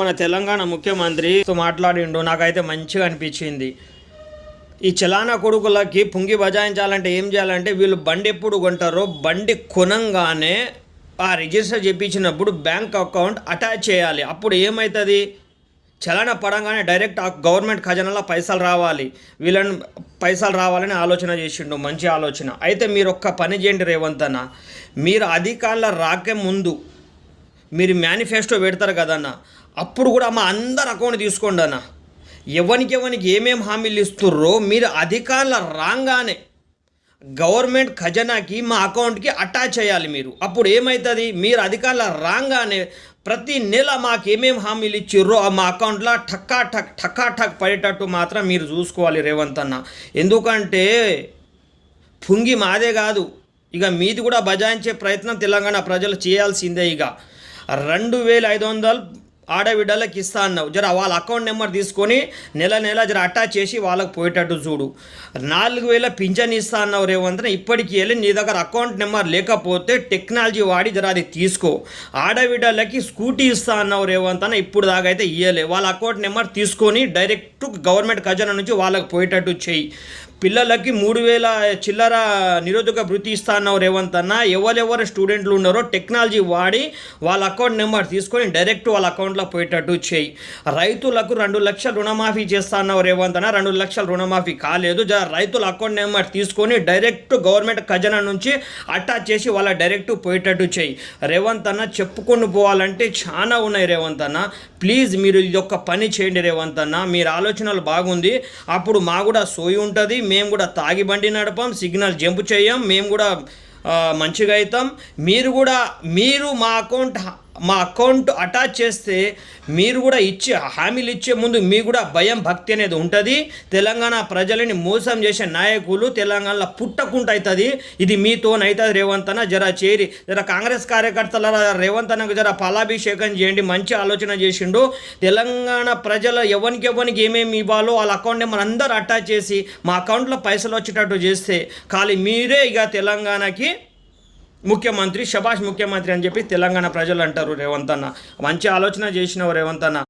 మన తెలంగాణ ముఖ్యమంత్రితో మాట్లాడిండు, నాకైతే మంచిగా అనిపించింది. ఈ చలానా కొడుకులకి పుంగి బజాయించాలంటే ఏం చేయాలంటే, వీళ్ళు బండి ఎప్పుడు కొంటారో బండి కొనంగానే ఆ రిజిస్టర్ చేయించినప్పుడు బ్యాంక్ అకౌంట్ అటాచ్ చేయాలి. అప్పుడు ఏమవుతుంది, చలానా పడంగానే డైరెక్ట్ ఆ గవర్నమెంట్ ఖజానాలో పైసలు రావాలి, వీళ్ళని పైసలు రావాలని ఆలోచన చేసిండు. మంచి ఆలోచన. అయితే మీరు ఒక్క పని చేయండి రేవంత్ అన్న, మీరు అధికారంలో రాకే ముందు మీరు మేనిఫెస్టో పెడతారు కదన్న, అప్పుడు కూడా మా అందరు అకౌంట్ తీసుకోండి అన్న. ఎవరికి ఏమేమి హామీలు ఇస్తుర్రో మీరు అధికారుల రాగానే గవర్నమెంట్ ఖజానాకి మా అకౌంట్కి అటాచ్ చేయాలి మీరు. అప్పుడు ఏమవుతుంది, మీరు అధికారుల రాగానే ప్రతి నెల మాకు ఏమేమి హామీలు ఇచ్చిర్రో మా అకౌంట్లో ఠక్కా ఠక్ పడేటట్టు మాత్రం మీరు చూసుకోవాలి రేవంత్ అన్న. ఎందుకంటే పుంగి మాదే కాదు, ఇక మీది కూడా బజాయించే ప్రయత్నం తెలంగాణ ప్రజలు చేయాల్సిందే. ఇక 2500 ఆడబిడ్డలకు ఇస్తా అన్నావు, జర వాళ్ళ అకౌంట్ నెంబర్ తీసుకొని నెల జర అటాచ్ చేసి వాళ్ళకి పోయేటట్టు చూడు. 4000 పింఛన్ ఇస్తా అన్నావు రేవంత్, ఇప్పటికి వెళ్ళి నీ దగ్గర అకౌంట్ నెంబర్ లేకపోతే టెక్నాలజీ వాడి జర అది తీసుకో. ఆడబిడ్డలకి స్కూటీ ఇస్తా అన్నావు రేవంత్ అన్న, ఇప్పుడు దాకా అయితే ఇయ్యలే. వాళ్ళ అకౌంట్ నెంబర్ తీసుకొని డైరెక్ట్ గవర్నమెంట్ ఖజానా నుంచి వాళ్ళకి పోయేటట్టు చెయ్యి. పిల్లలకి 3000 చిల్లర నిరుద్యోగ వృత్తి ఇస్తా అన్నావు రేవంత్ అన్న. ఎవరెవరు స్టూడెంట్లు ఉన్నారో టెక్నాలజీ వాడి వాళ్ళ అకౌంట్ నెంబర్ తీసుకొని డైరెక్ట్ వాళ్ళ అకౌంట్లో పోయేటట్టు చేయి. రైతులకు 2 లక్షలు రుణమాఫీ చేస్తా అన్నావు రేవంత్ అన్న, 2 లక్షలు రుణమాఫీ కాలేదు. రైతుల అకౌంట్ నెంబర్ తీసుకొని డైరెక్ట్ గవర్నమెంట్ ఖజానా నుంచి అటాచ్ చేసి వాళ్ళ డైరెక్ట్ పోయేటట్టు చేయి. రేవంత్ అన్న చెప్పుకొని పోవాలంటే చాలా ఉన్నాయి రేవంత్ అన్న, ప్లీజ్ మీరు ఇది ఒక్క పని చేయండి రేవంత్ అన్న. మీరు ఆలోచనలు బాగుంది, అప్పుడు మా కూడా సోయి ఉంటుంది, మేము కూడా తాగి బండి నడపం, సిగ్నల్ జంప్ చేయం, మేము కూడా మంచిగా అవుతాం. మీరు మా అకౌంట్ అటాచ్ చేస్తే మీరు కూడా హామీలు ఇచ్చే ముందు మీకు కూడా భయం భక్తి అనేది ఉంటుంది. తెలంగాణ ప్రజలని మోసం చేసే నాయకులు తెలంగాణలో పుట్టకుండా అవుతుంది. ఇది మీతోనవుతుంది రేవంత్ అన్న. జర కాంగ్రెస్ కార్యకర్తల రేవంత్ అన్నకు జర పాలాభిషేకం చేయండి, మంచి ఆలోచన చేసిండు. తెలంగాణ ప్రజలు ఎవరికి ఏమేమి ఇవ్వాలో వాళ్ళ అకౌంట్ నెంబర్ అందరూ అటాచ్ చేసి మా అకౌంట్లో పైసలు వచ్చేటట్టు చేస్తే ఖాళీ మీరే ఇక తెలంగాణకి ముఖ్యమంత్రి, శభాష్ ముఖ్యమంత్రి అని చెప్పి తెలంగాణ ప్రజలు అంటారు రేవంత్ అన్న. మంచి ఆలోచన చేసినావు రేవంత్ అన్న.